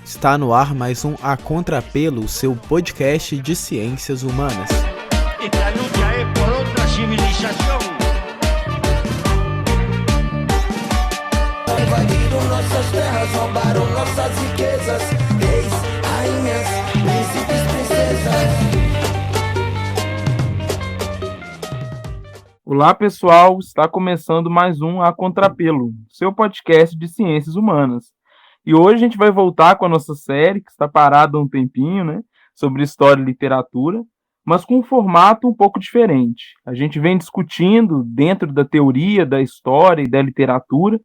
Está no ar mais um A Contrapelo, seu podcast de ciências humanas. Esta lucha es por otra civilización. Invadiram nossas terras, roubaram nossas riquezas. Reis, rainhas, príncipes, princesas. Olá pessoal, está começando mais um A Contrapelo, seu podcast de ciências humanas. E hoje a gente vai voltar com a nossa série, que está parada há um tempinho, né, sobre história e literatura, mas com um formato um pouco diferente. A gente vem discutindo, dentro da teoria da história e da literatura,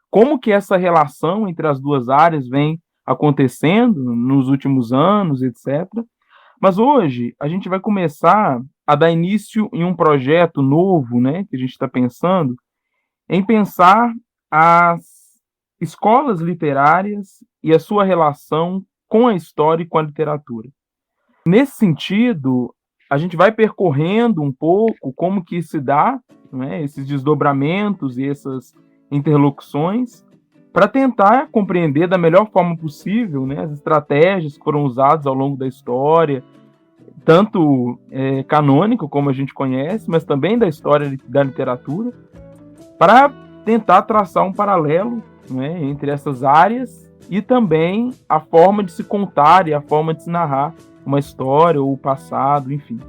como que essa relação entre as duas áreas vem acontecendo nos últimos anos, etc. Mas hoje a gente vai começar a dar início em um projeto novo, né, que a gente está pensando, em pensar as escolas literárias e a sua relação com a história e com a literatura. Nesse sentido, a gente vai percorrendo um pouco como que se dá, né, esses desdobramentos e essas interlocuções, para tentar compreender da melhor forma possível, né, as estratégias que foram usadas ao longo da história, tanto canônico, como a gente conhece, mas também da história da literatura, para tentar traçar um paralelo, né, entre essas áreas e também a forma de se contar e a forma de se narrar uma história ou o passado, enfim.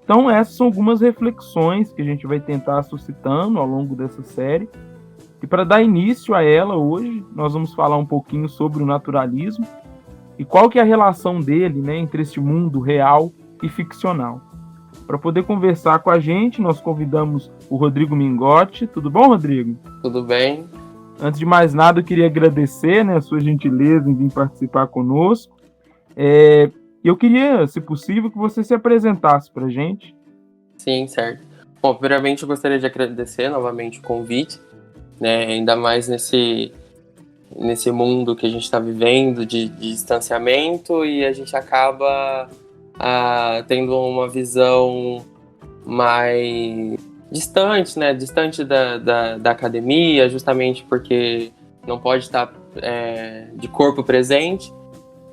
Então essas são algumas reflexões que a gente vai tentar suscitando ao longo dessa série. E para dar início a ela hoje, nós vamos falar um pouquinho sobre o naturalismo e qual que é a relação dele, né, entre esse mundo real e ficcional. Para poder conversar com a gente, nós convidamos o Rodrigo Mingotti. Tudo bom, Rodrigo? Tudo bem. Antes de mais nada, eu queria agradecer, né, a sua gentileza em vir participar conosco. Eu queria, se possível, que você se apresentasse para a gente. Sim, certo. Bom, primeiramente eu gostaria de agradecer novamente o convite, né, ainda mais nesse mundo que a gente está vivendo de distanciamento, e a gente acaba tendo uma visão mais distante, né? Distante da academia, justamente porque não pode estar de corpo presente,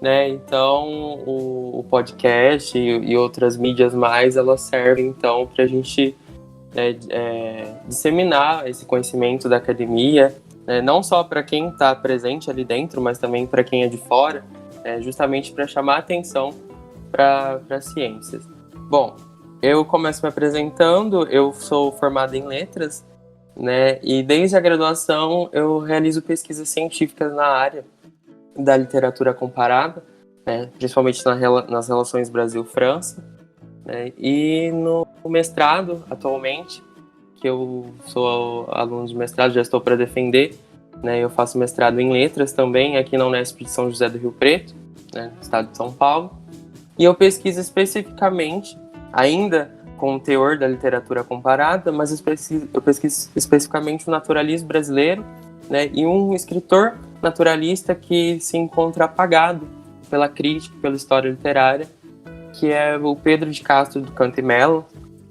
né? Então o podcast e outras mídias mais, elas servem então para a gente disseminar esse conhecimento da academia, não só para quem está presente ali dentro, mas também para quem é de fora, justamente para chamar a atenção para as ciências. Bom, eu começo me apresentando. Eu sou formado em letras, né, e desde a graduação eu realizo pesquisas científicas na área da literatura comparada, né, principalmente nas relações Brasil-França, né, e no mestrado, atualmente, que eu sou aluno de mestrado, já estou para defender, né, eu faço mestrado em letras também aqui na Unesp de São José do Rio Preto, né, no estado de São Paulo, e eu pesquiso especificamente, ainda com o teor da literatura comparada, mas eu pesquiso especificamente o naturalismo brasileiro, né, e um escritor naturalista que se encontra apagado pela crítica, pela história literária, que é o Pedro de Castro do Canto e Melo,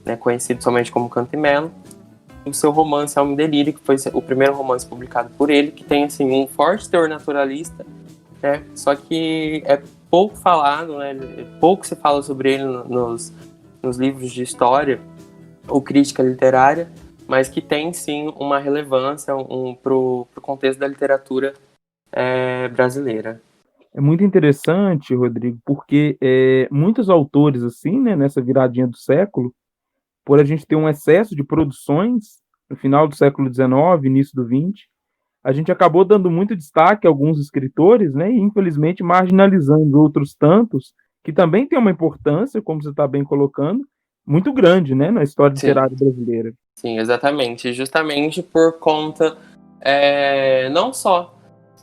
né, conhecido somente como Canto e Melo. O seu romance Alma e Delírio, que foi o primeiro romance publicado por ele, que tem assim, um forte teor naturalista, né, só que é pouco falado, né, pouco se fala sobre ele nos livros de história ou crítica literária, mas que tem sim uma relevância para o contexto da literatura brasileira. É muito interessante, Rodrigo, porque muitos autores, assim, né, nessa viradinha do século, por a gente ter um excesso de produções no final do século XIX, início do XX, a gente acabou dando muito destaque a alguns escritores, né, e infelizmente marginalizando outros tantos, que também têm uma importância, como você está bem colocando, muito grande, né, na história literária brasileira. Sim, exatamente. Justamente por conta não só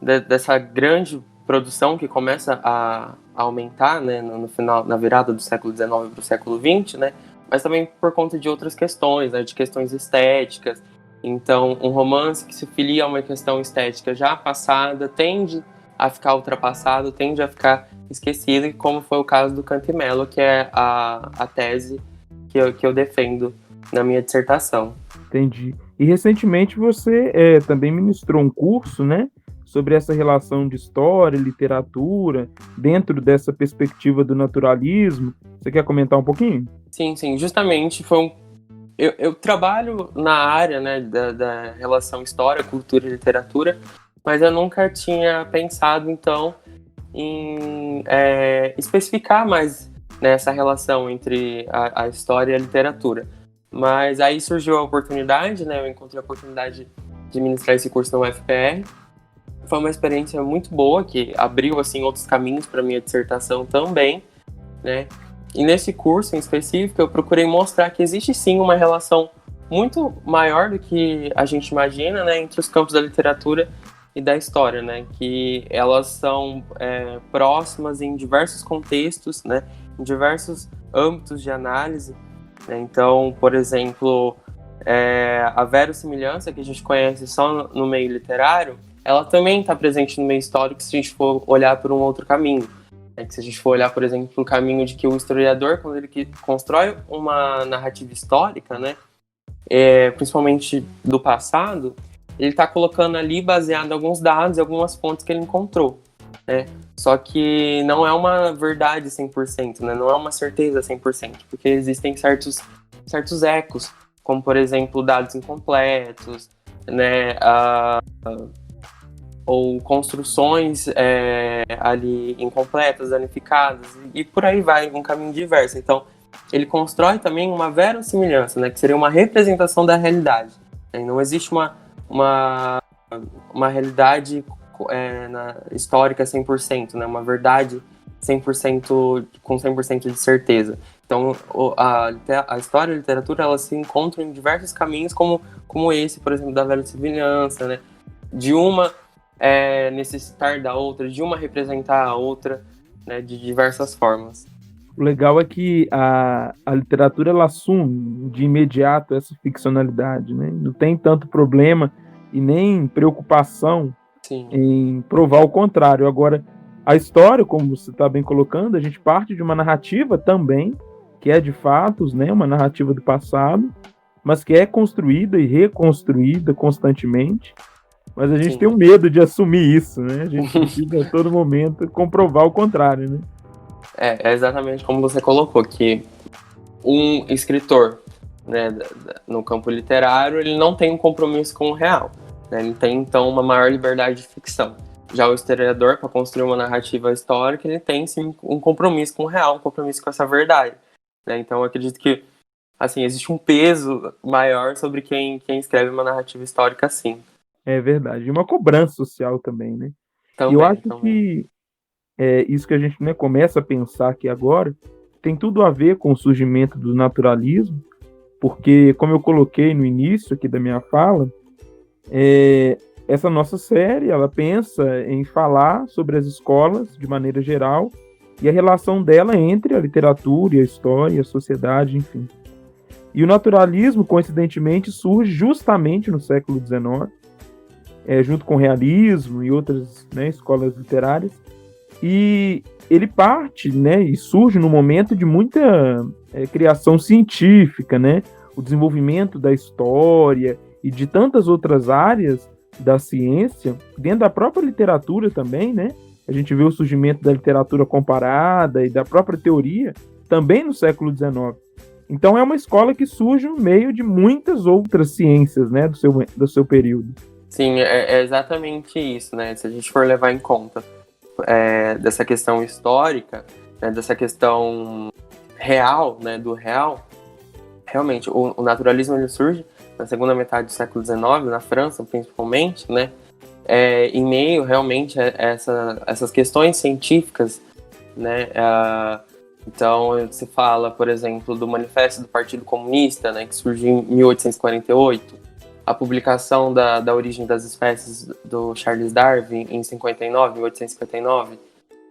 dessa grande produção que começa a aumentar, né, no final, na virada do século XIX para o século XX, né, mas também por conta de outras questões, né, de questões estéticas. Então, um romance que se filia a uma questão estética já passada tende a ficar ultrapassado, tende a ficar esquecido, como foi o caso do Canto e Melo, que é a tese que eu defendo na minha dissertação. Entendi. E recentemente você também ministrou um curso, né, sobre essa relação de história, literatura, dentro dessa perspectiva do naturalismo. Você quer comentar um pouquinho? Sim, justamente eu trabalho na área, né, da relação história, cultura e literatura, mas eu nunca tinha pensado, então, em especificar mais, né, essa relação entre a história e a literatura. Mas aí surgiu a oportunidade, né, eu encontrei a oportunidade de ministrar esse curso na UFPR. Foi uma experiência muito boa, que abriu assim, outros caminhos para minha dissertação também, né? E nesse curso em específico, eu procurei mostrar que existe sim uma relação muito maior do que a gente imagina, né, entre os campos da literatura e da história, né, que elas são próximas em diversos contextos, né, em diversos âmbitos de análise, né? Então, por exemplo, a verossimilhança que a gente conhece só no meio literário, ela também está presente no meio histórico se a gente for olhar por um outro caminho. Que se a gente for olhar, por exemplo, o caminho de que o historiador, quando ele constrói uma narrativa histórica, né, principalmente do passado, ele está colocando ali baseado em alguns dados e algumas fontes que ele encontrou, né? Só que não é uma verdade 100%, né? Não é uma certeza 100%, porque existem certos ecos, como, por exemplo, dados incompletos, né, ou construções ali incompletas, danificadas, e por aí vai, um caminho diverso. Então, ele constrói também uma verossimilhança, né, que seria uma representação da realidade. Não existe uma realidade histórica 100%, né, uma verdade 100%, com 100% de certeza. Então, a história e a literatura, elas se encontram em diversos caminhos, como esse, por exemplo, da verossimilhança, né, de uma necessitar da outra, de uma representar a outra, né, de diversas formas. O legal é que a literatura, ela assume de imediato essa ficcionalidade, né? Não tem tanto problema e nem preocupação Sim. em provar o contrário. Agora, a história, como você está bem colocando, a gente parte de uma narrativa também, que é de fatos, né, uma narrativa do passado, mas que é construída e reconstruída constantemente. Mas a gente tem um medo de assumir isso, né? A gente precisa a todo momento comprovar o contrário, né? É exatamente como você colocou, que um escritor, né, no campo literário, ele não tem um compromisso com o real, né? Ele tem, então, uma maior liberdade de ficção. Já o historiador, para construir uma narrativa histórica, ele tem, sim, um compromisso com o real, um compromisso com essa verdade, né? Então, eu acredito que, assim, existe um peso maior sobre quem escreve uma narrativa histórica, sim. É verdade. E uma cobrança social também, né? Também, eu acho que isso que a gente, né, começa a pensar aqui agora tem tudo a ver com o surgimento do naturalismo, porque, como eu coloquei no início aqui da minha fala, essa nossa série, ela pensa em falar sobre as escolas de maneira geral e a relação dela entre a literatura e a história, a sociedade, enfim. E o naturalismo, coincidentemente, surge justamente no século XIX, junto com o realismo e outras, né, escolas literárias, e ele parte, né, e surge num momento de muita criação científica, né, o desenvolvimento da história e de tantas outras áreas da ciência, dentro da própria literatura também, né, a gente vê o surgimento da literatura comparada e da própria teoria também no século XIX. Então é uma escola que surge no meio de muitas outras ciências, né, do seu período. Sim, é exatamente isso, né? Se a gente for levar em conta dessa questão histórica, né, dessa questão real, né, do real, realmente, o naturalismo ele surge na segunda metade do século XIX, na França, principalmente, né, em meio, realmente, a essas questões científicas, né, então, se fala, por exemplo, do Manifesto do Partido Comunista, né, que surgiu em 1848, a publicação da Origem das Espécies do Charles Darwin em 1859,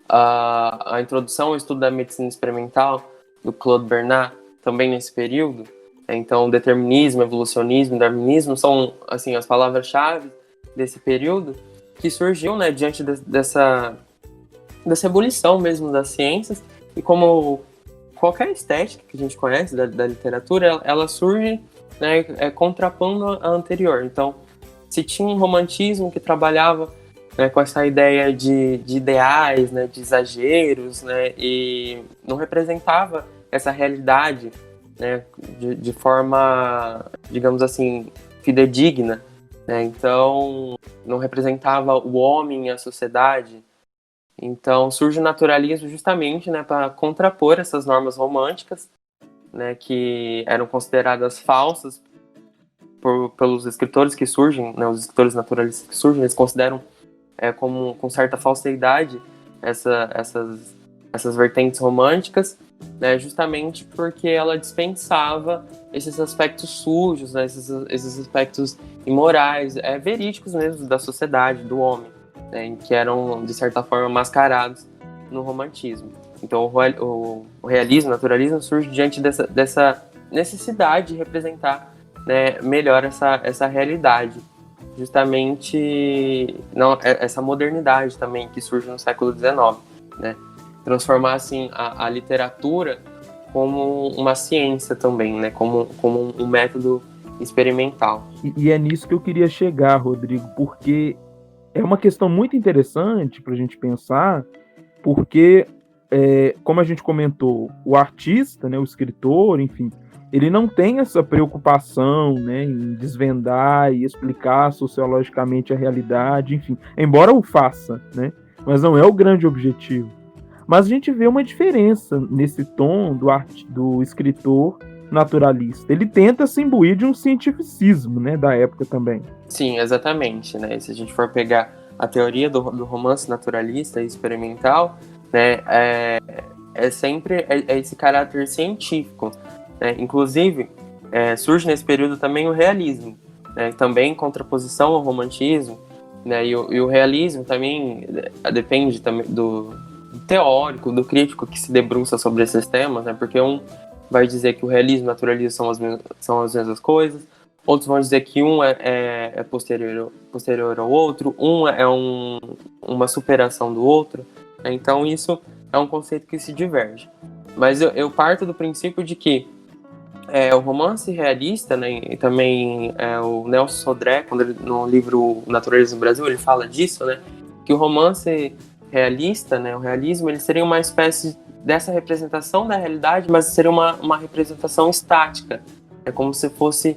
a introdução ao estudo da medicina experimental do Claude Bernard, também nesse período. Então, determinismo, evolucionismo, darwinismo são, assim, as palavras-chave desse período que surgiu, né, diante dessa ebulição mesmo das ciências. E como qualquer estética que a gente conhece da literatura, ela surge, né, contrapondo a anterior. Então, se tinha um romantismo que trabalhava né, com essa ideia de ideais, né, de exageros, né, e não representava essa realidade, né, de forma, digamos assim, fidedigna, né, então não representava o homem e a sociedade. Então surge o naturalismo justamente, né, para contrapor essas normas românticas, né, que eram consideradas falsas pelos escritores que surgem, né, os escritores naturalistas que surgem, eles consideram como com certa falsidade essas vertentes românticas, né, justamente porque ela dispensava esses aspectos sujos, né, esses aspectos imorais, verídicos mesmo da sociedade, do homem, né, que eram, de certa forma, mascarados no romantismo. Então o realismo, o naturalismo surge diante dessa necessidade de representar, né, melhor essa realidade. Justamente essa modernidade também que surge no século XIX, né? Transformar assim a literatura como uma ciência também, né? Como um método experimental. E é nisso que eu queria chegar, Rodrigo, porque é uma questão muito interessante para a gente pensar, porque, como a gente comentou, o artista, né, o escritor, enfim, ele não tem essa preocupação, né, em desvendar e explicar sociologicamente a realidade, enfim, embora o faça, né, mas não é o grande objetivo. Mas a gente vê uma diferença nesse tom do escritor naturalista. Ele tenta se imbuir de um cientificismo, né, da época também. Sim, exatamente, né? Se a gente for pegar a teoria do romance naturalista e experimental, né, sempre esse caráter científico. Inclusive, surge nesse período também o realismo, né, também em contraposição ao romantismo, né, e o realismo também depende também do teórico, do crítico que se debruça sobre esses temas, né, porque um vai dizer que o realismo e o naturalismo são as mesmas coisas, outros vão dizer que um é posterior ao outro, um é uma superação do outro, né, então isso é um conceito que se diverge. Mas eu parto do princípio de que o romance realista, né, e também o Nelson Sodré, no livro Naturalismo no Brasil, ele fala disso, né, que o romance realista, né, o realismo, ele seria uma espécie dessa representação da realidade, mas seria uma representação estática, é como se fosse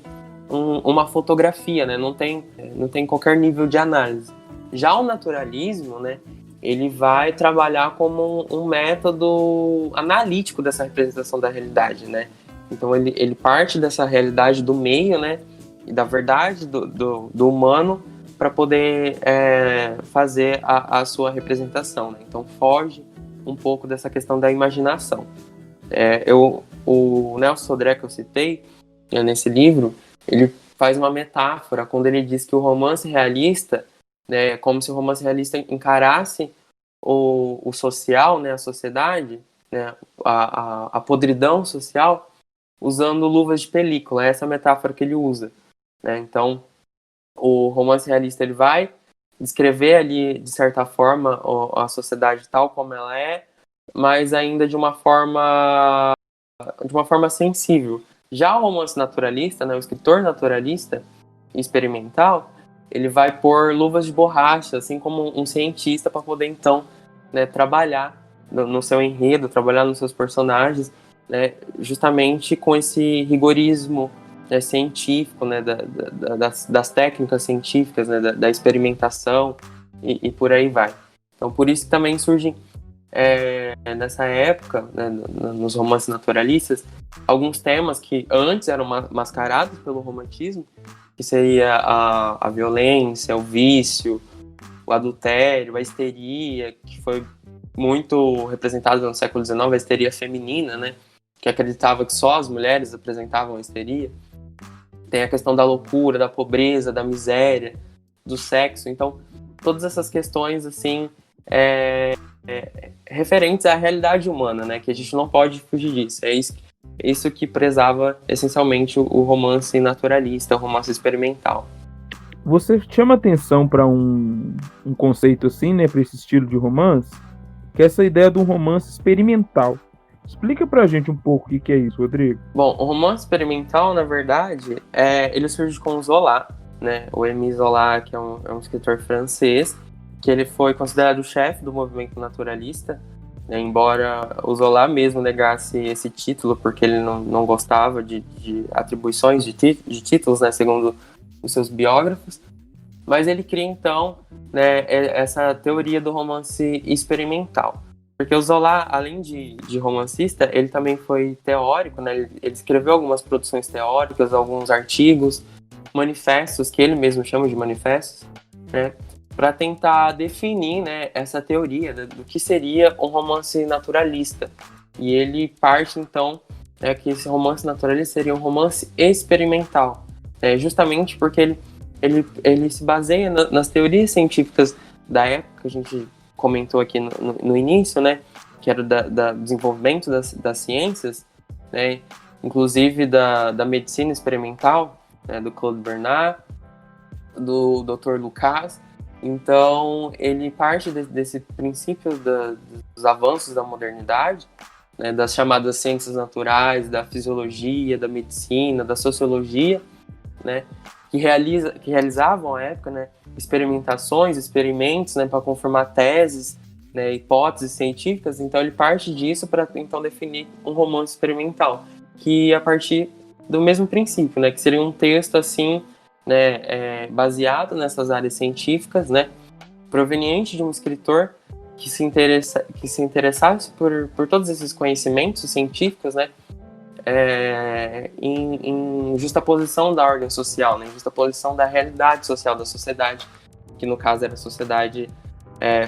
uma fotografia, né, não tem qualquer nível de análise. Já o naturalismo, né, ele vai trabalhar como um método analítico dessa representação da realidade, né. Então ele parte dessa realidade do meio, né, e da verdade do humano para poder fazer a sua representação, né? Então foge um pouco dessa questão da imaginação. O Nelson Sodré, que eu citei nesse livro, ele faz uma metáfora quando ele diz que o romance realista, né, como se o romance realista encarasse o social, né, a sociedade, né, a podridão social, usando luvas de película. Essa é a metáfora que ele usa, né? Então, o romance realista ele vai descrever ali, de certa forma, a sociedade tal como ela é, mas ainda de uma forma sensível. Já o romance naturalista, né, o escritor naturalista experimental, ele vai pôr luvas de borracha, assim como um cientista, para poder, então, né, trabalhar no seu enredo, trabalhar nos seus personagens, né, justamente com esse rigorismo, né, científico, né, das técnicas científicas, né, da experimentação e por aí vai. Então, por isso que também surgem, nessa época, né, nos romances naturalistas, alguns temas que antes eram mascarados pelo romantismo, que seria a violência, o vício, o adultério, a histeria, que foi muito representada no século XIX, a histeria feminina, né, que acreditava que só as mulheres apresentavam a histeria. Tem a questão da loucura, da pobreza, da miséria, do sexo. Então, todas essas questões, assim, referentes à realidade humana, né, que a gente não pode fugir disso. É isso que prezava, essencialmente, o romance naturalista, o romance experimental. Você chama atenção para um conceito assim, né, para esse estilo de romance, que é essa ideia de um romance experimental. Explica pra gente um pouco o que é isso, Rodrigo. Bom, o romance experimental, na verdade, ele surge com o Zola, né? O Émile Zola, que é um escritor francês, que ele foi considerado o chefe do movimento naturalista, né, embora o Zola mesmo negasse esse título, porque ele não gostava de atribuições de títulos, né, segundo os seus biógrafos, mas ele cria, então, né, essa teoria do romance experimental. Porque o Zola, além de romancista, ele também foi teórico, né, ele escreveu algumas produções teóricas, alguns artigos, manifestos, que ele mesmo chama de manifestos, né, para tentar definir, né, essa teoria do que seria um romance naturalista. E ele parte, então, que esse romance naturalista seria um romance experimental, justamente porque ele se baseia nas teorias científicas da época, que a gente comentou aqui no início, né, que era do desenvolvimento das ciências, né, inclusive da medicina experimental, né, do Claude Bernard, do Dr. Lucas. Então, ele parte desse princípio dos avanços da modernidade, né, das chamadas ciências naturais, da fisiologia, da medicina, da sociologia, né, que realizavam à época, né, experimentos, né, para confirmar teses, né, hipóteses científicas. Então, ele parte disso para então definir um romance experimental, que a partir do mesmo princípio, né, que seria um texto assim, né, baseado nessas áreas científicas, né, proveniente de um escritor que se interessasse por todos esses conhecimentos científicos, né, em justaposição da ordem social, né, em justaposição da realidade social da sociedade, que no caso era a sociedade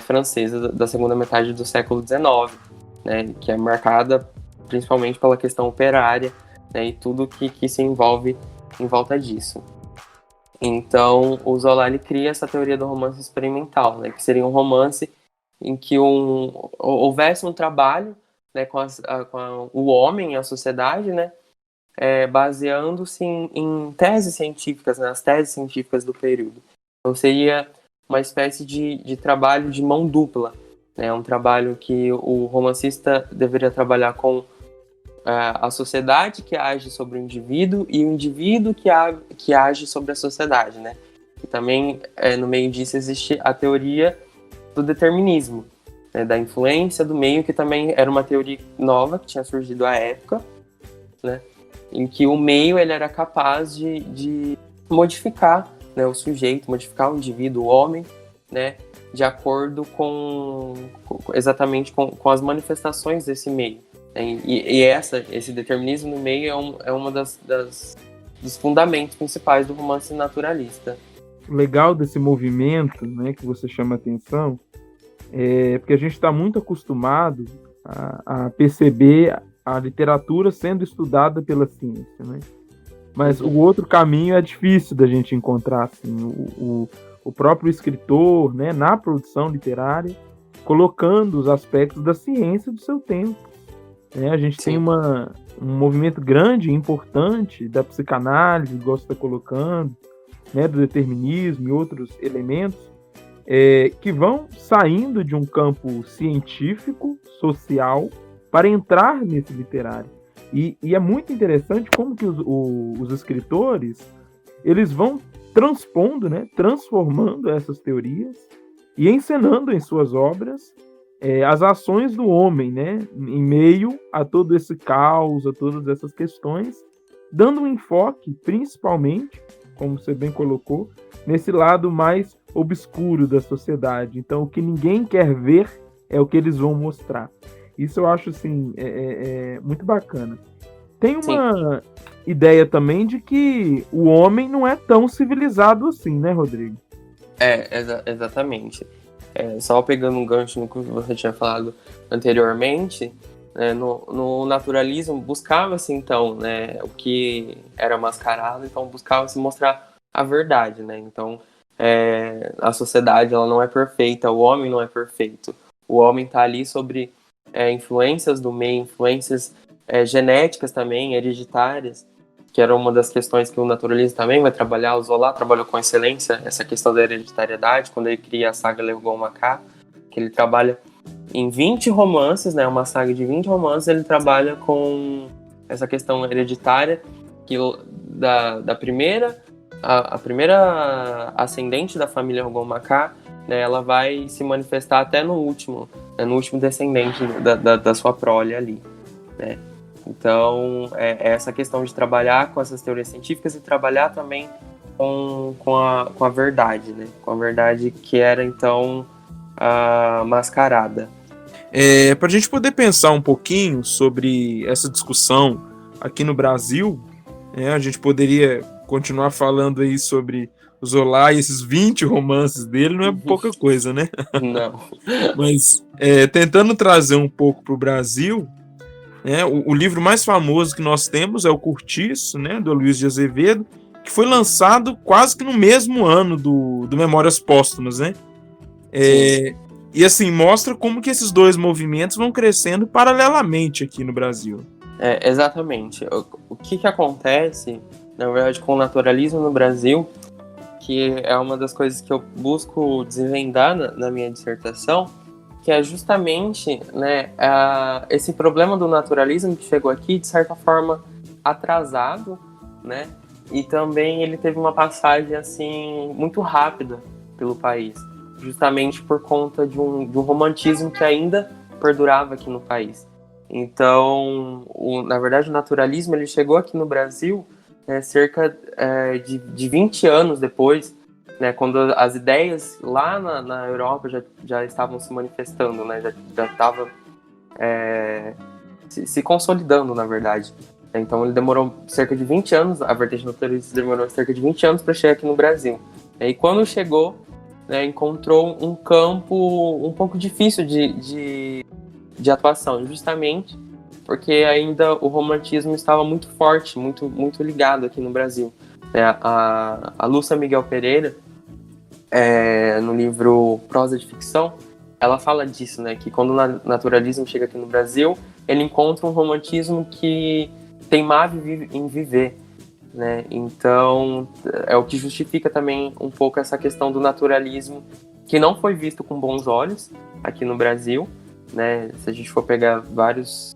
francesa da segunda metade do século XIX, né, que é marcada principalmente pela questão operária, né, e tudo que se envolve em volta disso. Então, o Zola ele cria essa teoria do romance experimental, né, que seria um romance em que houvesse um trabalho, né, com o homem e a sociedade, né, baseando-se em teses científicas, né, as teses científicas do período. Então, seria uma espécie de trabalho de mão dupla, né, um trabalho que o romancista deveria trabalhar com a sociedade que age sobre o indivíduo e o indivíduo que age sobre a sociedade, né? E também, no meio disso, existe a teoria do determinismo, né, da influência do meio, que também era uma teoria nova que tinha surgido à época, né, em que o meio ele era capaz de modificar, né, o sujeito, modificar o indivíduo, o homem, né, de acordo exatamente com as manifestações desse meio. E esse determinismo no meio é uma dos fundamentos principais do romance naturalista. O legal desse movimento, né, que você chama a atenção, é porque a gente está muito acostumado a perceber a literatura sendo estudada pela ciência, né? Mas o outro caminho é difícil da gente encontrar, assim, o próprio escritor, né, na produção literária, colocando os aspectos da ciência do seu tempo. A gente tem um movimento grande e importante da psicanálise, igual você está colocando, né, do determinismo e outros elementos, que vão saindo de um campo científico, social, para entrar nesse literário. E é muito interessante como que os escritores eles vão transpondo, né, transformando essas teorias e encenando em suas obras as ações do homem, né, em meio a todo esse caos, a todas essas questões, dando um enfoque, principalmente, como você bem colocou, nesse lado mais obscuro da sociedade. Então, o que ninguém quer ver é o que eles vão mostrar. Isso eu acho, assim, muito bacana. Tem uma ideia também de que o homem não é tão civilizado assim, né, Rodrigo? Exatamente. Só pegando um gancho no que você tinha falado anteriormente, no naturalismo buscava-se, então, né, o que era mascarado, então buscava-se mostrar a verdade, né? Então, a sociedade ela não é perfeita, o homem não é perfeito. O homem está ali sobre influências do meio, influências genéticas também, hereditárias, que era uma das questões que o naturalismo também vai trabalhar. O Zola trabalhou com excelência essa questão da hereditariedade, quando ele cria a saga Le Rougon-Macquart, que ele trabalha em 20 romances, né, uma saga de 20 romances, ele trabalha com essa questão hereditária, que a primeira ascendente da família Rougon-Macquart né, ela vai se manifestar até no último descendente da sua prole ali, né? Então, é essa questão de trabalhar com essas teorias científicas e trabalhar também com a verdade, né? Com a verdade que era, então, mascarada. Para a gente poder pensar um pouquinho sobre essa discussão aqui no Brasil, a gente poderia continuar falando aí sobre o Zola e esses 20 romances dele, não é pouca coisa, né? Não. Mas tentando trazer um pouco para o Brasil, o livro mais famoso que nós temos é o Cortiço, né, do Luiz de Azevedo, que foi lançado quase que no mesmo ano do Memórias Póstumas, né? E assim, mostra como que esses dois movimentos vão crescendo paralelamente aqui no Brasil. Exatamente. O que acontece, na verdade, com o naturalismo no Brasil, que é uma das coisas que eu busco desvendar na minha dissertação, que é justamente, né, esse problema do naturalismo que chegou aqui, de certa forma, atrasado, né, e também ele teve uma passagem, assim, muito rápida pelo país, justamente por conta de um romantismo que ainda perdurava aqui no país. Então, na verdade, o naturalismo ele chegou aqui no Brasil cerca de 20 anos depois, né, quando as ideias lá na Europa já estavam se manifestando, né, já estava se consolidando, na verdade. Então ele demorou cerca de 20 anos, a vertente naturalista demorou cerca de 20 anos para chegar aqui no Brasil. E quando chegou, né, encontrou um campo um pouco difícil de atuação, justamente porque ainda o romantismo estava muito forte, muito, muito ligado aqui no Brasil. A Lúcia Miguel Pereira, no livro Prosa de Ficção, ela fala disso, né, que quando o naturalismo chega aqui no Brasil, ele encontra um romantismo que teimava em viver, né? Então, é o que justifica também um pouco essa questão do naturalismo, que não foi visto com bons olhos aqui no Brasil, né? Se a gente for pegar vários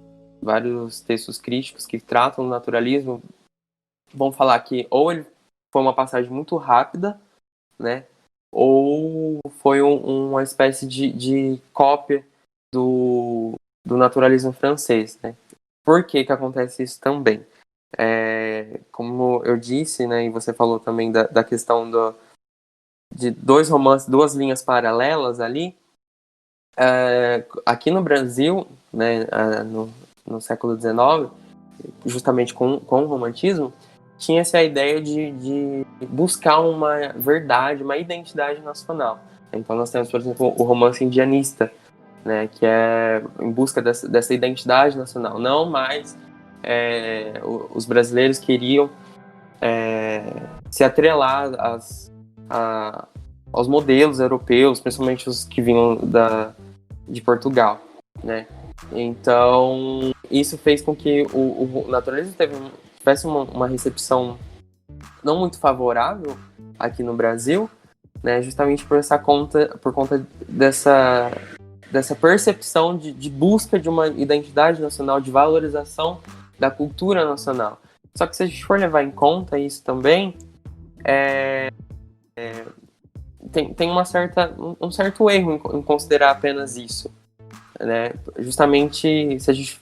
textos críticos que tratam do naturalismo, vão falar que ou ele foi uma passagem muito rápida, né? Ou foi uma espécie de cópia do naturalismo francês, né? Por que acontece isso também? Como eu disse, né, e você falou também da questão de dois romances, duas linhas paralelas ali, aqui no Brasil, né, no século XIX, justamente com o romantismo, tinha-se a ideia de buscar uma verdade, uma identidade nacional. Então nós temos, por exemplo, o romance indianista, né, que é em busca dessa identidade nacional. Não mais os brasileiros queriam se atrelar aos modelos europeus, principalmente os que vinham de Portugal, né? Então, isso fez com que o naturalismo tivesse uma recepção não muito favorável aqui no Brasil, né? Justamente por conta dessa percepção de busca de uma identidade nacional, de valorização da cultura nacional. Só que se a gente for levar em conta isso também, tem um certo erro em considerar apenas isso, né? Justamente, se a gente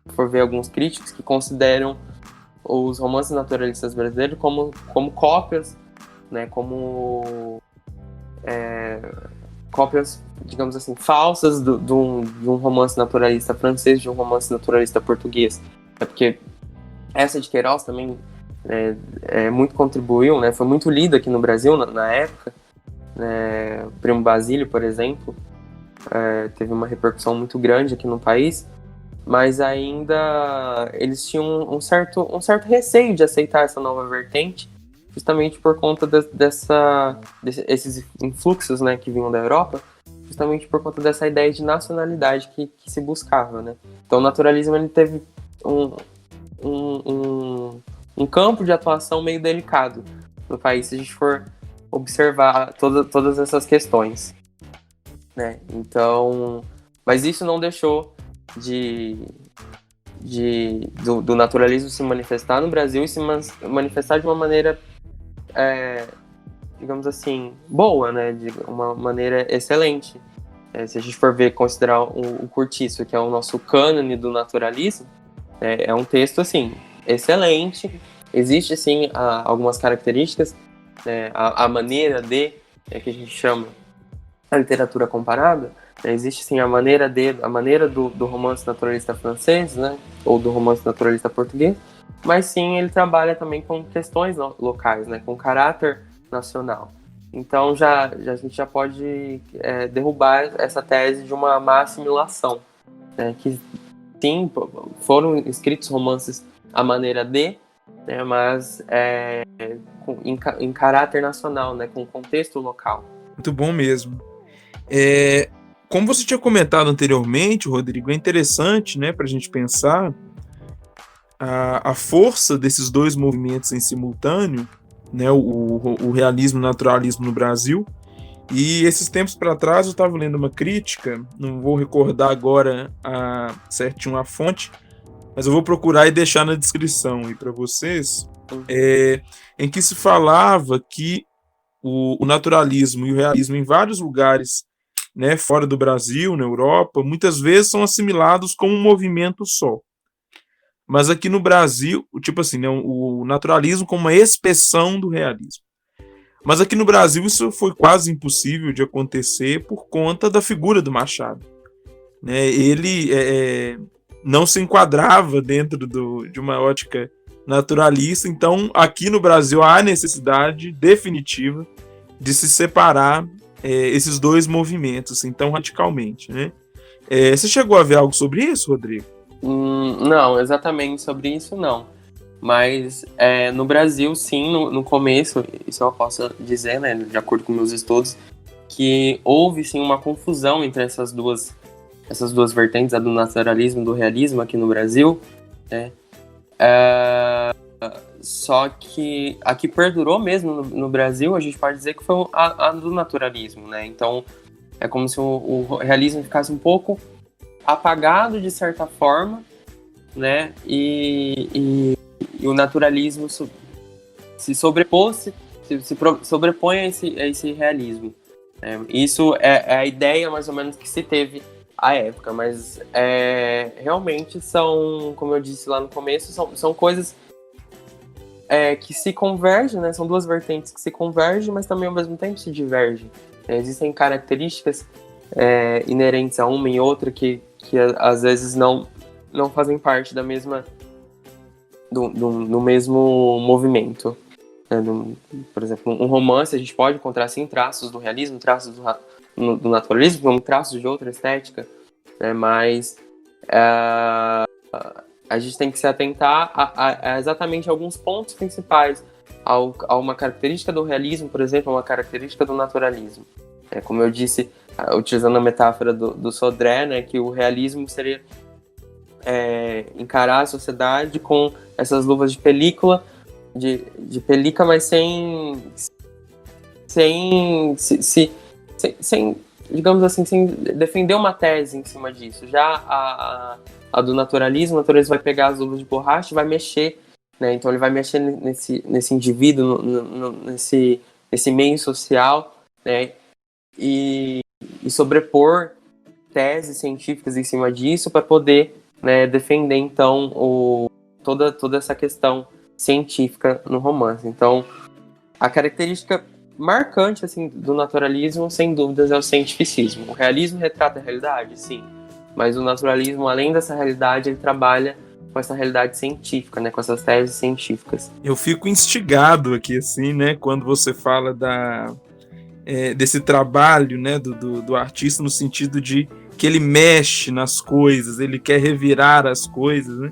for ver alguns críticos que consideram os romances naturalistas brasileiros como cópias, né? Como cópias, digamos assim, falsas de um romance naturalista francês, de um romance naturalista português. Porque essa de Queiroz também muito contribuiu, né? Foi muito lida aqui no Brasil na época. O Primo Basílio, por exemplo, teve uma repercussão muito grande aqui no país, mas ainda eles tinham um certo receio de aceitar essa nova vertente, justamente por conta desses influxos, né, que vinham da Europa, justamente por conta dessa ideia de nacionalidade que se buscava, né? Então o naturalismo ele teve um campo de atuação meio delicado no país, se a gente for observar todas essas questões, né? Então, mas isso não deixou do naturalismo se manifestar no Brasil e se manifestar de uma maneira digamos assim, boa, né? De uma maneira excelente. Se a gente for ver, considerar o Curtiço, que é o nosso cânone do naturalismo, é um texto, assim, excelente. Existe, sim, algumas características, a maneira que a gente chama a literatura comparada, existe, sim, a maneira do romance naturalista francês, né? Ou do romance naturalista português, mas, sim, ele trabalha também com questões locais, né? Com caráter nacional. Então, a gente já pode derrubar essa tese de uma má assimilação, né? Que, sim, foram escritos romances à maneira né? Mas em caráter nacional, né? Com contexto local. Muito bom mesmo. Como você tinha comentado anteriormente, Rodrigo, é interessante, né, para a gente pensar a força desses dois movimentos em simultâneo, né, o realismo e o naturalismo no Brasil. E esses tempos para trás eu estava lendo uma crítica, não vou recordar agora certinho a fonte, mas eu vou procurar e deixar na descrição aí para vocês, em que se falava que o naturalismo e o realismo em vários lugares, né, fora do Brasil, na Europa, muitas vezes são assimilados como um movimento só. Mas aqui no Brasil, tipo assim, né, o naturalismo como uma expressão do realismo. Mas aqui no Brasil isso foi quase impossível de acontecer por conta da figura do Machado. Né? Ele não se enquadrava dentro de uma ótica naturalista, então aqui no Brasil há a necessidade definitiva de se separar esses dois movimentos, assim, tão radicalmente. Né? Você chegou a ver algo sobre isso, Rodrigo? Não, exatamente sobre isso não. Mas no Brasil, sim, no começo, isso eu posso dizer, né, de acordo com meus estudos, que houve, sim, uma confusão entre essas duas vertentes, a do naturalismo e do realismo aqui no Brasil, né? Só que a que perdurou mesmo no Brasil, a gente pode dizer que foi a do naturalismo, né? Então, é como se o realismo ficasse um pouco apagado de certa forma, né? E o naturalismo se sobrepõe a esse realismo. Isso é a ideia mais ou menos que se teve à época, mas realmente são, como eu disse lá no começo, são coisas que se convergem, né? São duas vertentes que se convergem, mas também ao mesmo tempo se divergem. Existem características inerentes a uma e outra que às vezes não fazem parte da mesma do mesmo movimento. Por exemplo, um romance a gente pode encontrar sim traços do realismo, traços do naturalismo, como traços de outra estética, né? Mas a gente tem que se atentar a exatamente alguns pontos principais, a uma característica do realismo, por exemplo, a uma característica do naturalismo. Como eu disse, utilizando a metáfora do Sodré, né, que o realismo seria encarar a sociedade com essas luvas de película, mas sem, digamos assim, sem defender uma tese em cima disso. Já a do naturalismo, o naturalismo vai pegar as luvas de borracha e vai mexer, né? Então ele vai mexer nesse indivíduo, nesse meio social, né? E sobrepor teses científicas em cima disso para poder, né, defender então toda essa questão científica no romance. Então, a característica marcante assim do naturalismo, sem dúvidas, é o cientificismo. O realismo retrata a realidade, sim, mas o naturalismo, além dessa realidade, ele trabalha com essa realidade científica, né, com essas teses científicas. Eu fico instigado aqui, assim, né, quando você fala desse trabalho, né, do artista, no sentido de que ele mexe nas coisas, ele quer revirar as coisas, né?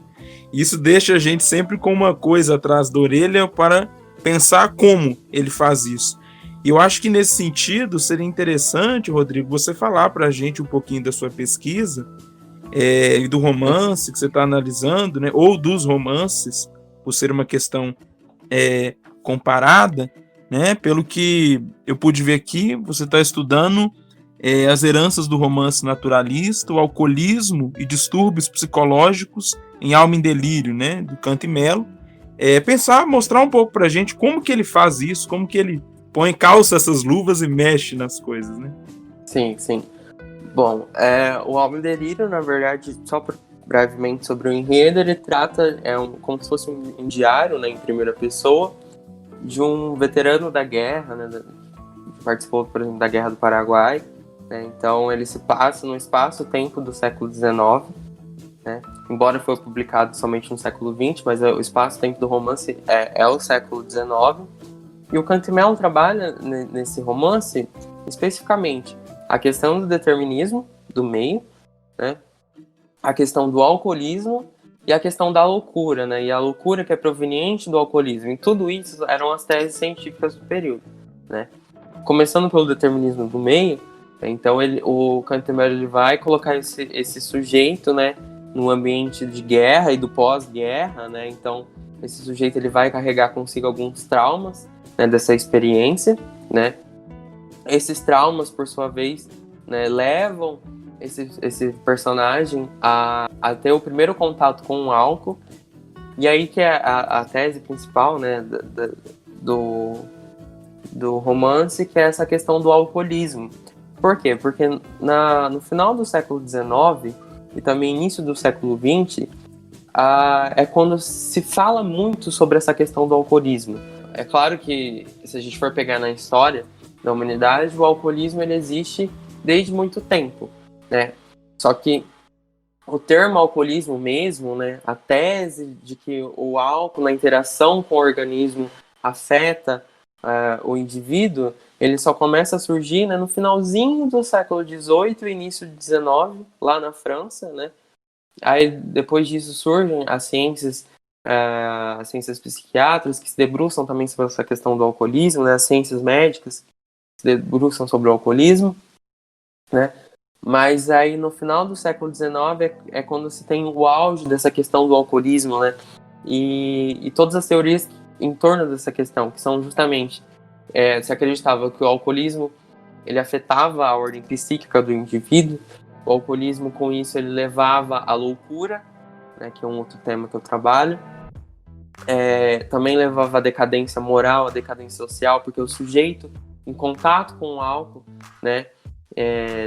Isso deixa a gente sempre com uma coisa atrás da orelha para pensar como ele faz isso. E eu acho que nesse sentido seria interessante, Rodrigo, você falar para a gente um pouquinho da sua pesquisa e do romance que você está analisando, né? Ou dos romances, por ser uma questão comparada, né? Pelo que eu pude ver aqui, você está estudando as heranças do romance naturalista, o alcoolismo e distúrbios psicológicos em Alma em Delírio, né, do Canto e Melo. Mostrar um pouco para a gente como que ele faz isso, como que ele põe calça essas luvas e mexe nas coisas, né? Sim, sim. Bom, o Alma e Delírio, na verdade, brevemente sobre o enredo, ele trata, como se fosse um diário, né, em primeira pessoa, de um veterano da guerra, né, que participou, por exemplo, da Guerra do Paraguai, né, então ele se passa no espaço-tempo do século XIX, né, embora foi publicado somente no século XX, mas o espaço-tempo do romance é o século XIX, e o Cantemelo trabalha nesse romance, especificamente, a questão do determinismo do meio, né, a questão do alcoolismo e a questão da loucura, né? E a loucura que é proveniente do alcoolismo. E tudo isso eram as teses científicas do período, né? Começando pelo determinismo do meio, então o Cantemelo ele vai colocar esse sujeito, né, no ambiente de guerra e do pós-guerra, né? Então esse sujeito ele vai carregar consigo alguns traumas, né, dessa experiência, né? Esses traumas, por sua vez, né, levam esse personagem a ter o primeiro contato com o álcool, e aí que é a tese principal, né, do romance, que é essa questão do alcoolismo. Por quê? Porque no final do século XIX e também início do século XX, é quando se fala muito sobre essa questão do alcoolismo. É claro que, se a gente for pegar na história da humanidade, o alcoolismo ele existe desde muito tempo, né? Só que o termo alcoolismo mesmo, né, a tese de que o álcool na interação com o organismo afeta o indivíduo, ele só começa a surgir, né, no finalzinho do século XVIII e início do XIX, lá na França, né? Aí depois disso surgem as ciências psiquiátricas que se debruçam também sobre essa questão do alcoolismo, né? As ciências médicas que se debruçam sobre o alcoolismo, né? Mas aí no final do século XIX é quando se tem o auge dessa questão do alcoolismo, né? E todas as teorias em torno dessa questão, que são justamente se acreditava que o alcoolismo ele afetava a ordem psíquica do indivíduo, o alcoolismo com isso ele levava à loucura, né, que é um outro tema que eu trabalho, também levava à decadência moral, à decadência social, porque o sujeito em contato com o álcool, né,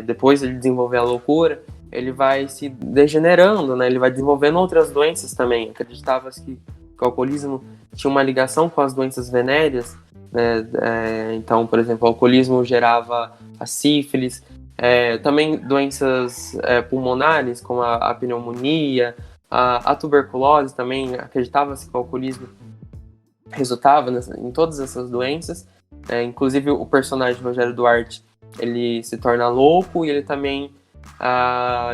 depois de ele desenvolver a loucura, ele vai se degenerando, né? Ele vai desenvolvendo outras doenças também. Acreditava-se que o alcoolismo tinha uma ligação com as doenças venéreas, né? Então, por exemplo, o alcoolismo gerava a sífilis, também doenças pulmonares, como a pneumonia, a tuberculose também. Acreditava-se que o alcoolismo resultava em todas essas doenças. Inclusive, o personagem Rogério Duarte, ele se torna louco e ele também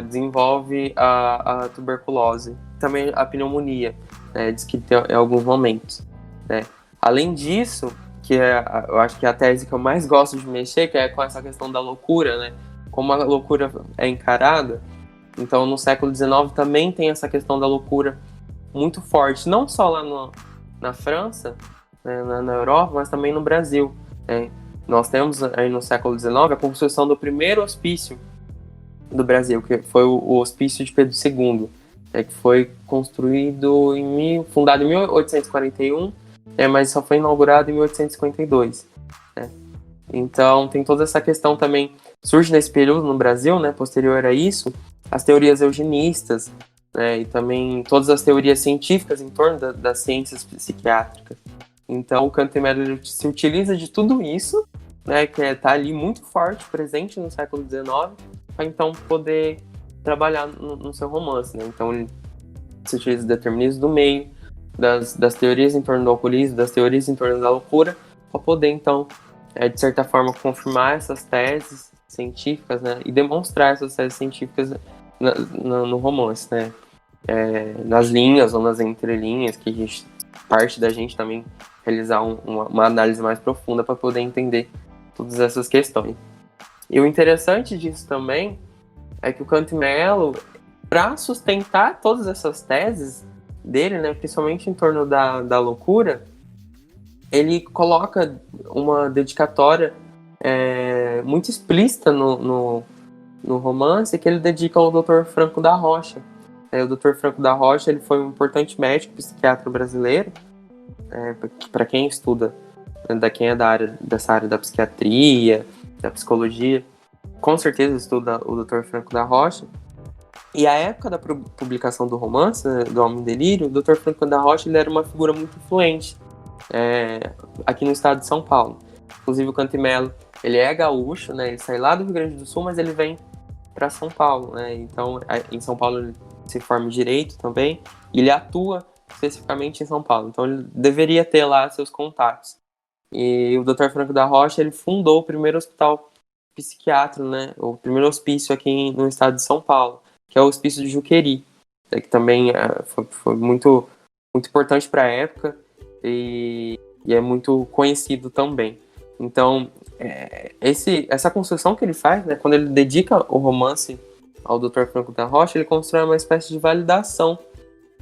desenvolve a tuberculose, também a pneumonia, né, diz que tem em alguns momentos, né. Além disso, que eu acho que é a tese que eu mais gosto de mexer, que é com essa questão da loucura, né, como a loucura é encarada. Então no século XIX também tem essa questão da loucura muito forte, não só lá na França, né, na Europa, mas também no Brasil, né. Nós temos aí no século XIX a construção do primeiro hospício do Brasil, que foi o Hospício de Pedro II, que foi fundado em 1841, mas só foi inaugurado em 1852. Né? Então tem toda essa questão também, surge nesse período no Brasil, né, posterior a isso, as teorias eugenistas, né, e também todas as teorias científicas em torno das ciências psiquiátricas. Então o Cantemelo se utiliza de tudo isso, né, que está ali muito forte, presente no século XIX, para então poder trabalhar no seu romance. Né? Então ele se utiliza do determinismo do meio, das teorias em torno do alcoolismo, das teorias em torno da loucura, para poder então, de certa forma, confirmar essas teses científicas, né, e demonstrar essas teses científicas no romance, né? Nas linhas ou nas entrelinhas, que parte da gente também realizar uma análise mais profunda para poder entender todas essas questões. E o interessante disso também é que o Cantemelo, para sustentar todas essas teses dele, né, principalmente em torno da loucura, ele coloca uma dedicatória muito explícita no romance, que ele dedica ao Dr. Franco da Rocha. O Dr. Franco da Rocha ele foi um importante médico psiquiatra brasileiro, para quem estuda da quem é dessa área da psiquiatria, da psicologia, com certeza estuda o Dr. Franco da Rocha. E a época da publicação do romance, né, do Alma em Delírio, o Dr. Franco da Rocha ele era uma figura muito influente aqui no estado de São Paulo. Inclusive o Cantimelo, ele é gaúcho, né, ele sai lá do Rio Grande do Sul, mas ele vem para São Paulo, né, então em São Paulo ele se forma em Direito também, e ele atua especificamente em São Paulo, então ele deveria ter lá seus contatos. E o Dr. Franco da Rocha, ele fundou o primeiro hospital psiquiátrico, né, o primeiro hospício aqui no estado de São Paulo, que é o Hospício de Juqueri, que também foi muito, muito importante para a época e é muito conhecido também. Então, essa construção que ele faz, né, quando ele dedica o romance ao Dr. Franco da Rocha, ele constrói uma espécie de validação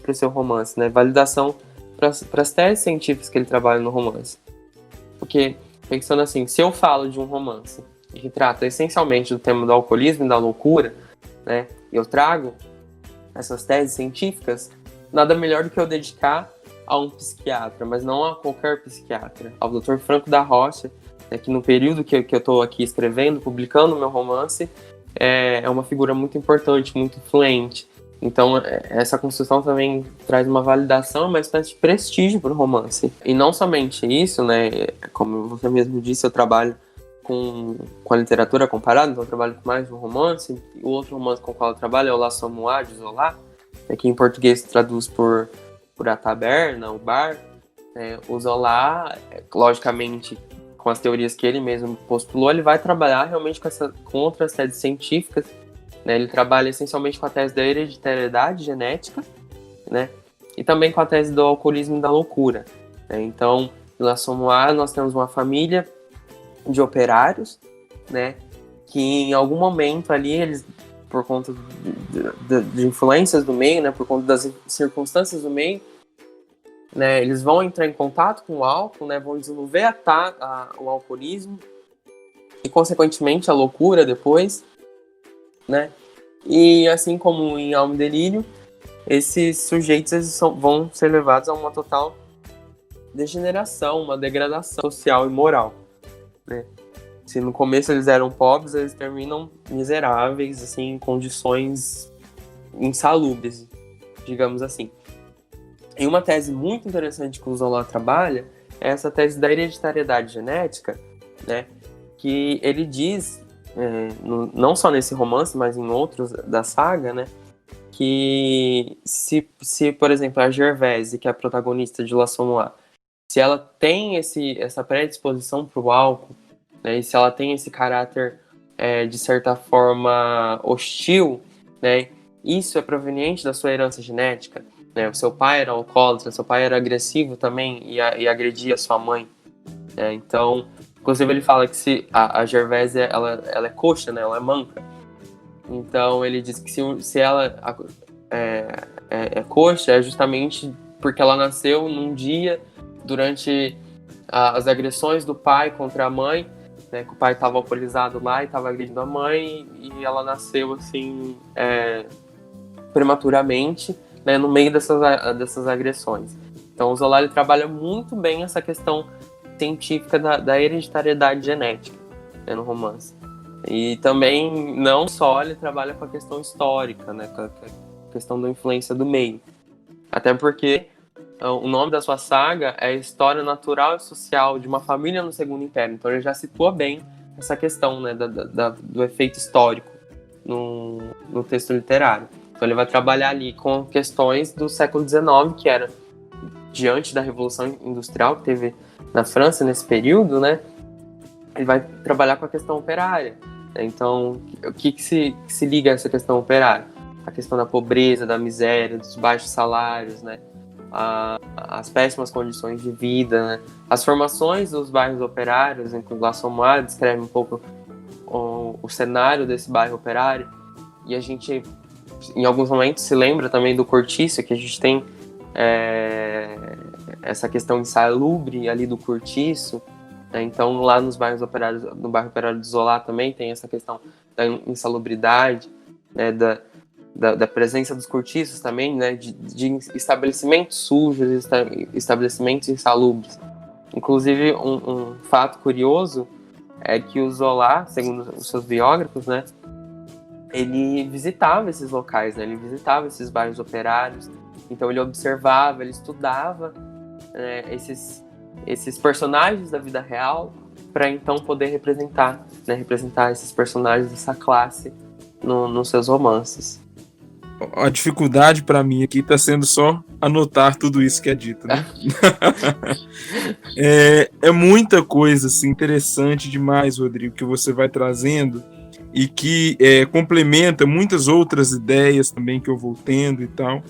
para o seu romance, né, validação para as teses científicas que ele trabalha no romance. Porque, pensando assim, se eu falo de um romance que trata essencialmente do tema do alcoolismo e da loucura, né, eu trago essas teses científicas, nada melhor do que eu dedicar a um psiquiatra, mas não a qualquer psiquiatra, ao Dr. Franco da Rocha, né, que no período que eu estou aqui escrevendo, publicando o meu romance, é uma figura muito importante, muito influente. Então, essa construção também traz uma validação, uma espécie de prestígio para o romance. E não somente isso, né, como você mesmo disse, eu trabalho com a literatura comparada, então eu trabalho com mais um romance. O outro romance com o qual eu trabalho é o La Sommois, de Zola, que em português se traduz por a taberna, o bar. O Zola, logicamente, com as teorias que ele mesmo postulou, ele vai trabalhar realmente com outras teses científicas, né? Ele trabalha essencialmente com a tese da hereditariedade genética, né? E também com a tese do alcoolismo e da loucura, né? Então, em La Sommois, nós temos uma família de operários, né, que em algum momento ali, eles, por conta de influências do meio, né, por conta das circunstâncias do meio, né, eles vão entrar em contato com o álcool, né, vão desenvolver o alcoolismo e, consequentemente, a loucura depois, né, e assim como em Alma e Delírio, esses sujeitos vão ser levados a uma total degeneração, uma degradação social e moral. Né? Se no começo eles eram pobres, eles terminam miseráveis, assim, em condições insalubres, digamos assim. E uma tese muito interessante que o Zola trabalha é essa tese da hereditariedade genética, né? Que ele diz, não só nesse romance, mas em outros da saga, né? Que se por exemplo, a Gervaise, que é a protagonista de La Sommois, se ela tem essa predisposição para o álcool, né, e se ela tem esse caráter, de certa forma, hostil, né, isso é proveniente da sua herança genética. Né, o seu pai era alcoólatra, seu pai era agressivo também e agredia a sua mãe. Então, inclusive ele fala que se a Gervaise, ela é coxa, né, ela é manca. Então ele diz que se ela é coxa, é justamente porque ela nasceu num dia durante as agressões do pai contra a mãe, né, que o pai estava alcoolizado lá e estava agredindo a mãe, e ela nasceu assim prematuramente, né, no meio dessas agressões. Então o Zola trabalha muito bem essa questão científica da hereditariedade genética, né, no romance. E também não só ele trabalha com a questão histórica, né, com a questão da influência do meio. Até porque o nome da sua saga é História Natural e Social de uma Família no Segundo Império. Então ele já situa bem essa questão, né, do efeito histórico no texto literário. Então ele vai trabalhar ali com questões do século XIX, que era diante da Revolução Industrial que teve na França nesse período, né? Ele vai trabalhar com a questão operária. Então, o que se liga a essa questão operária? A questão da pobreza, da miséria, dos baixos salários, né? As péssimas condições de vida, né? As formações dos bairros operários, em que o La Sommois descreve um pouco o cenário desse bairro operário, e a gente, em alguns momentos, se lembra também do cortiço, que a gente tem essa questão insalubre ali do cortiço, né? Então, lá nos bairros operários, no bairro operário de Zola também tem essa questão da insalubridade, né? Da presença dos cortiços também, né, de estabelecimentos sujos, estabelecimentos insalubres. Inclusive, um fato curioso é que o Zola, segundo os seus biógrafos, né, ele visitava esses locais, né, ele visitava esses bairros operários, então ele observava, ele estudava esses personagens da vida real para então poder representar esses personagens dessa classe nos seus romances. A dificuldade para mim aqui está sendo só anotar tudo isso que é dito, né? É muita coisa assim, interessante demais, Rodrigo, que você vai trazendo e que complementa muitas outras ideias também que eu vou tendo e tal.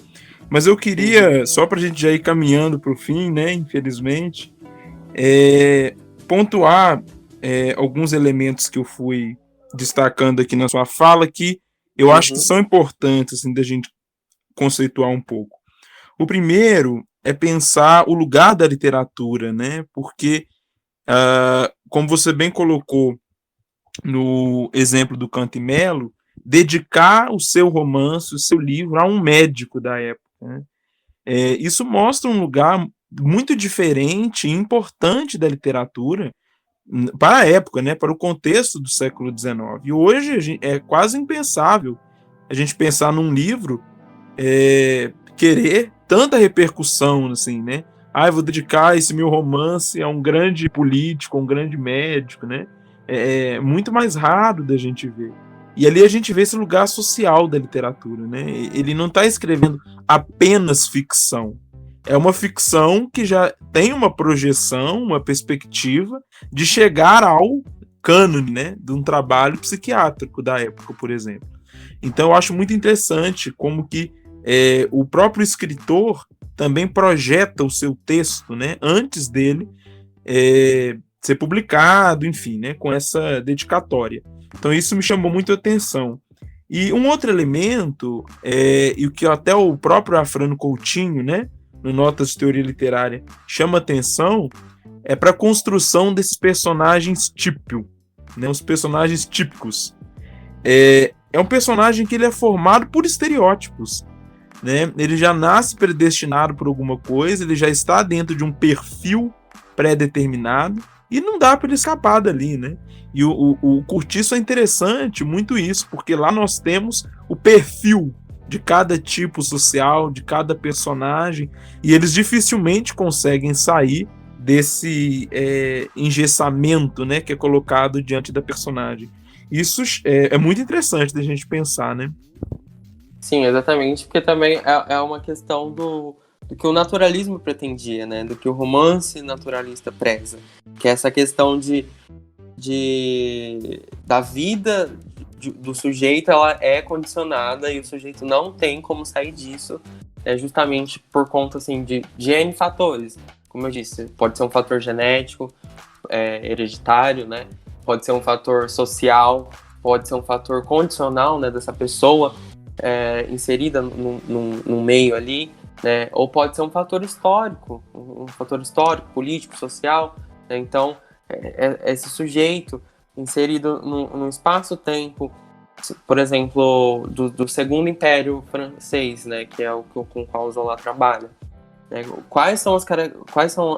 Mas eu queria, só para a gente já ir caminhando para o fim, né? Infelizmente, pontuar alguns elementos que eu fui destacando aqui na sua fala que eu acho que são importantes assim, da gente conceituar um pouco. O primeiro é pensar o lugar da literatura, né? Porque, como você bem colocou no exemplo do Canto e Melo, dedicar o seu romance, o seu livro a um médico da época, né? Isso mostra um lugar muito diferente e importante da literatura para a época, né, para o contexto do século XIX. E hoje é quase impensável a gente pensar num livro querer tanta repercussão, assim, né? Eu vou dedicar esse meu romance a um grande político, a um grande médico, né? É muito mais raro da gente ver. E ali a gente vê esse lugar social da literatura, né? Ele não está escrevendo apenas ficção. É uma ficção que já tem uma projeção, uma perspectiva de chegar ao cânone, né, de um trabalho psiquiátrico da época, por exemplo. Então eu acho muito interessante como que o próprio escritor também projeta o seu texto, né, antes dele ser publicado, enfim, né, com essa dedicatória. Então isso me chamou muito a atenção. E um outro elemento, e o que até o próprio Afrânio Coutinho, né, no Notas de Teoria Literária, chama atenção, para a construção desses personagens né, os personagens típicos. É um personagem que ele é formado por estereótipos, né? Ele já nasce predestinado por alguma coisa, ele já está dentro de um perfil pré-determinado e não dá para ele escapar dali, né? E o Curtiço é interessante muito isso, porque lá nós temos o perfil de cada tipo social, de cada personagem, e eles dificilmente conseguem sair desse engessamento, né, que é colocado diante da personagem. Isso é muito interessante da gente pensar, né? Sim, exatamente, porque também é uma questão do que o naturalismo pretendia, né, do que o romance naturalista preza, que é essa questão da vida do sujeito, ela é condicionada e o sujeito não tem como sair disso, justamente por conta assim, de N fatores. Como eu disse, pode ser um fator genético, hereditário, né? Pode ser um fator social, pode ser um fator condicional, né, dessa pessoa inserida num meio ali, né? Ou pode ser um fator histórico, político, social, né? Então, esse sujeito inserido num espaço-tempo, por exemplo, do Segundo Império Francês, né, que é o com o qual o Zola trabalha. Né? Quais são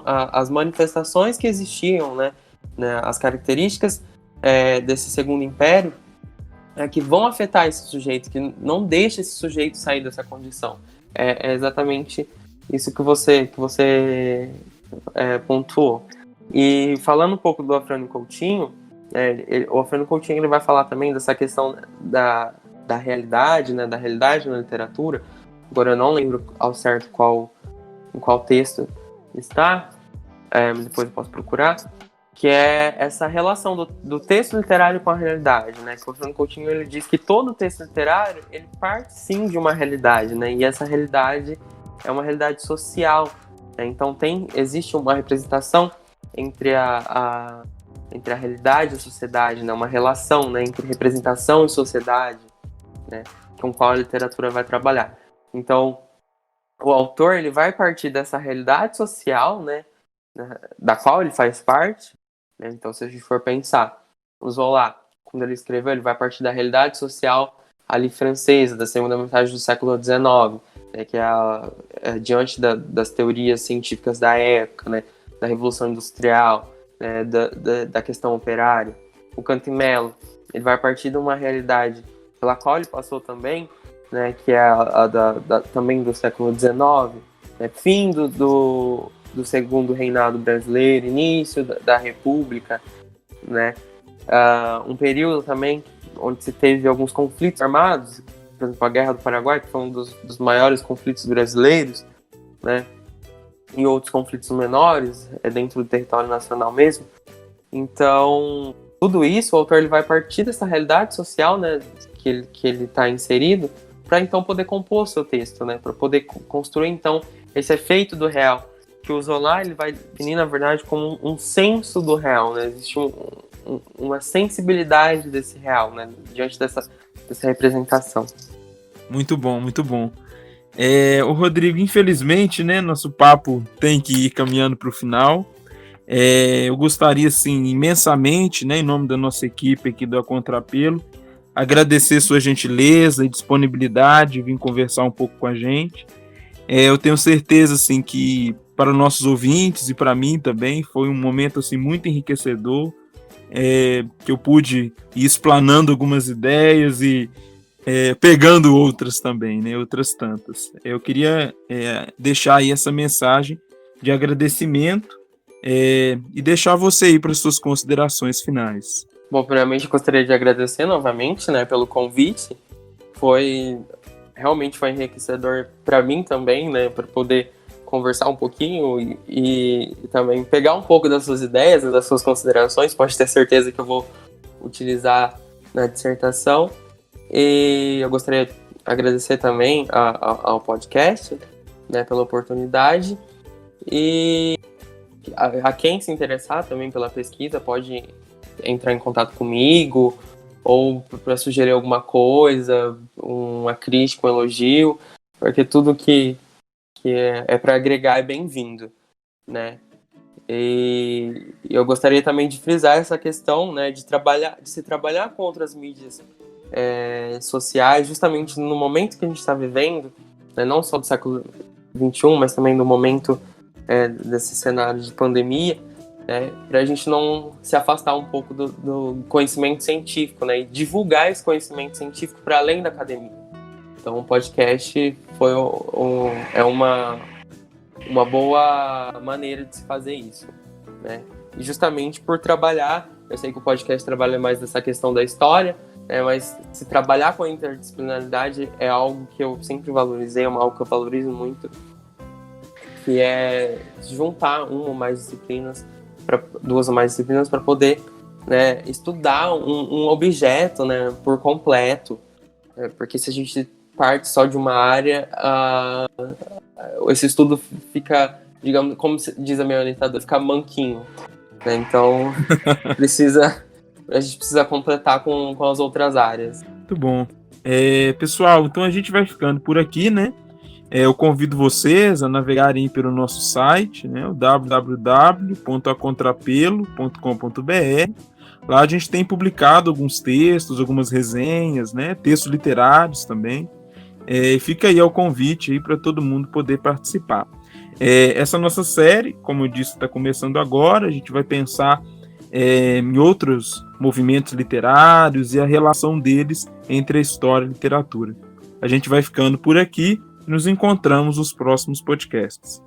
as manifestações que existiam, né, as características desse Segundo Império que vão afetar esse sujeito, que não deixa esse sujeito sair dessa condição. É exatamente isso que você pontuou. E falando um pouco do Afrânio Coutinho, o Afrânio Coutinho ele vai falar também dessa questão da realidade, né, da realidade na literatura. Agora eu não lembro ao certo em qual texto está, mas depois eu posso procurar, que é essa relação do texto literário com a realidade, né? Que o Afrânio Coutinho ele diz que todo texto literário ele parte sim de uma realidade, né? E essa realidade é uma realidade social, né? Então existe uma representação entre a realidade e a sociedade, né? Uma relação, né, entre representação e sociedade, né, com qual a literatura vai trabalhar. Então, o autor ele vai partir dessa realidade social, né, da qual ele faz parte, né? Então, se a gente for pensar, o Zola, quando ele escreveu, ele vai partir da realidade social ali francesa, da segunda metade do século XIX, né, que é diante das teorias científicas da época, né, da Revolução Industrial, né, da questão operária. O Cantimelo, ele vai partir de uma realidade pela qual ele passou também, né, que é também do século XIX, né, fim do Segundo Reinado Brasileiro, início da República, né, um período também onde se teve alguns conflitos armados, por exemplo, a Guerra do Paraguai, que foi um dos maiores conflitos brasileiros, né, e outros conflitos menores, dentro do território nacional mesmo. Então, tudo isso, o autor ele vai partir dessa realidade social, né, que ele está inserido, para então poder compor o seu texto, né, para poder construir então esse efeito do real, que o Zola ele vai definir, na verdade, como um senso do real, né, existe uma sensibilidade desse real, né, diante dessa representação. Muito bom, muito bom. O Rodrigo, infelizmente, né, nosso papo tem que ir caminhando para o final. Eu gostaria, assim, imensamente, né, em nome da nossa equipe aqui do A Contrapelo, agradecer sua gentileza e disponibilidade de vir conversar um pouco com a gente. Eu tenho certeza, assim, que para os nossos ouvintes e para mim também foi um momento, assim, muito enriquecedor, que eu pude ir explanando algumas ideias e pegando outras também, né, outras tantas. Eu queria deixar aí essa mensagem de agradecimento e deixar você aí para as suas considerações finais. Bom, primeiramente eu gostaria de agradecer novamente, né, pelo convite. Realmente foi enriquecedor para mim também, né, para poder conversar um pouquinho e também pegar um pouco das suas ideias, das suas considerações. Pode ter certeza que eu vou utilizar na dissertação. E eu gostaria de agradecer também ao podcast, né, pela oportunidade. E a quem se interessar também pela pesquisa pode entrar em contato comigo ou para sugerir alguma coisa, uma crítica, um elogio, porque tudo que é para agregar é bem-vindo, né? E eu gostaria também de frisar essa questão, né, de se trabalhar com outras mídias sociais, justamente no momento que a gente está vivendo, né, não só do século XXI, mas também no momento desse cenário de pandemia, né, para a gente não se afastar um pouco do conhecimento científico, né, e divulgar esse conhecimento científico para além da academia. Então, o podcast é uma boa maneira de se fazer isso, né? E justamente por trabalhar, eu sei que o podcast trabalha mais nessa questão da história, mas se trabalhar com a interdisciplinaridade é algo que eu sempre valorizei, é algo que eu valorizo muito, que é juntar uma ou mais disciplinas, duas ou mais disciplinas, para poder, né, estudar um objeto, né, por completo, porque se a gente parte só de uma área, esse estudo fica, digamos, como diz a minha orientadora, fica manquinho, né? Então a gente precisa completar com as outras áreas. Muito bom. Pessoal, então a gente vai ficando por aqui, né? Eu convido vocês a navegarem pelo nosso site, né, o www.acontrapelo.com.br. Lá a gente tem publicado alguns textos, algumas resenhas, né, textos literários também. Fica aí o convite aí para todo mundo poder participar. Essa nossa série, como eu disse, está começando agora. A gente vai pensar em outros movimentos literários e a relação deles entre a história e a literatura. A gente vai ficando por aqui. Nos encontramos nos próximos podcasts.